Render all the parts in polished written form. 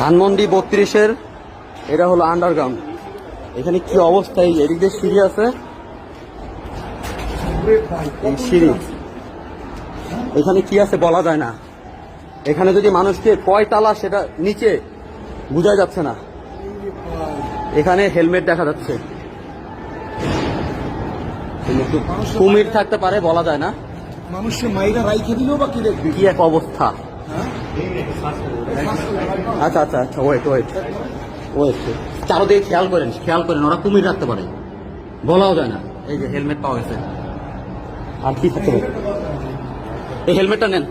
ধানমন্ডি 32-এর এটা হলো আন্ডারগ্রাউন্ড। এখানে কি অবস্থা, এই এদিক দিয়ে সিঁড়ি আছে, এই সিঁড়ি এখানে কি আছে বলা যায় না। এখানে যদি মানুষকে কয় তালা সেটা নিচে বোঝা যাচ্ছে না। এখানে হেলমেট দেখা যাচ্ছে, কুমির থাকতে পারে বলা যায় না। মানুষের মাইরা রাইখে দিলেও বা কি দেখবি, কি এক অবস্থা। আচ্ছা আচ্ছা আচ্ছা, ওয়েট ওয়েট ওয়েট, চারোদিকে খেয়াল করেন, ওরা কুমির রাখতে পারে, বলাও যায় না। এই যে হেলমেট পাওয়া গেছে, আর কি থাকতে পারে। এই হেলমেটটা নেন।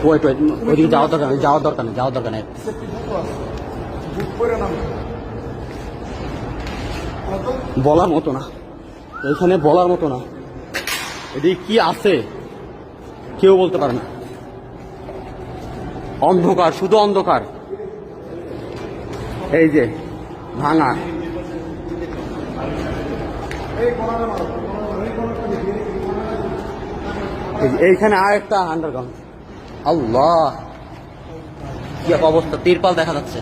ওয়েট ওয়েট, ওইদিকে যাওয়ার দরকার নেই। বলার মতো না, এখানে বলার মতো না। এদিকে কি আছে কেউ বলতে পারে না। অন্ধকার, শুধু অন্ধকার। এই যে ভাঙা, এইখানে আর একটা আন্ডারগ্রাউন্ড। আল্লাহ, কি এক অবস্থা। তিরপাল দেখা যাচ্ছে,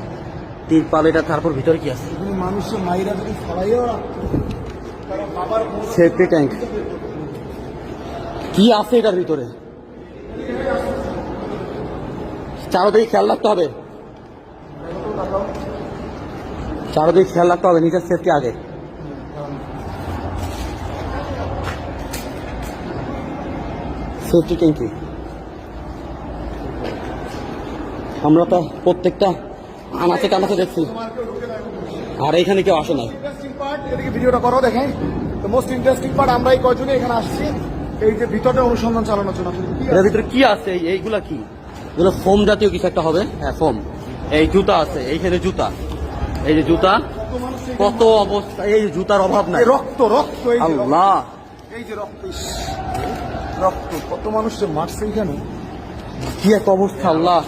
তিরপাল এটা। তারপর ভিতরে কি আছে, মানুষের মাইরা যদি ফলাইও সেফটি ট্যাঙ্ক। কি আছে এটার ভিতরে, চারোদিকে খেয়াল রাখতে হবে, নিজের সেফটি আগে। সেফটি ট্যাঙ্কি আমরা তো প্রত্যেকটা আনাচে কানাচে দেখছি, আর এখানে কেউ আসে নাই। ভিডিওটা করো, দেখেন মোস্ট ইন্টারেস্টিং পার্ট। আমরা এই কয়জনে এখানে আসছি এই যে ভিতরে অনুসন্ধান চালানোর জন্য। এর ভিতরে কি আছে, এইগুলা কি, এগুলো ফোম জাতীয় কিছু একটা হবে। হ্যাঁ ফোম। এই জুতা আছে, এইখানে জুতা, এই যে জুতা, কত অবস্থা। এই জুতার অভাব নাই। রক্ত রক্ত, আল্লাহ, এই যে রক্ত, রক্ত, কত মানুষ যে মারছে এখানে, কি এক অবস্থা। আল্লাহ,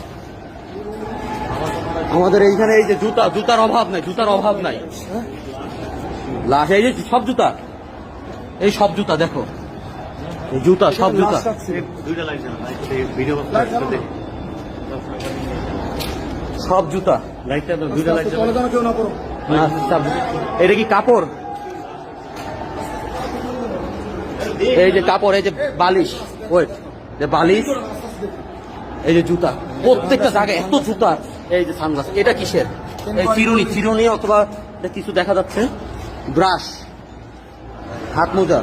আমাদের এইখানে এই যে জুতার অভাব নাই। লাশ, এই যে সব জুতা, এই সব জুতা দেখো, এই জুতা, সব জুতা, সব জুতা। এটা কি কাপড়? এই যে কাপড়, এই যে বালিশ, ওয়েট, যে বালিশ, এই যে জুতা, প্রত্যেকটা জায়গায় এত জুতা। এই যে সানগ্লাস, এটা কিসের? এই চিরুনি অথবা কিছু দেখা যাচ্ছে। ব্রাশ, হাত মোজা,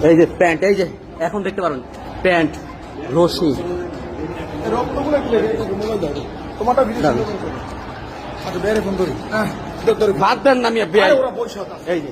এই যে প্যান্ট, এই যে এখন দেখতে পারেন প্যান্ট, রশি। বাদ দেন না, আমি এই যে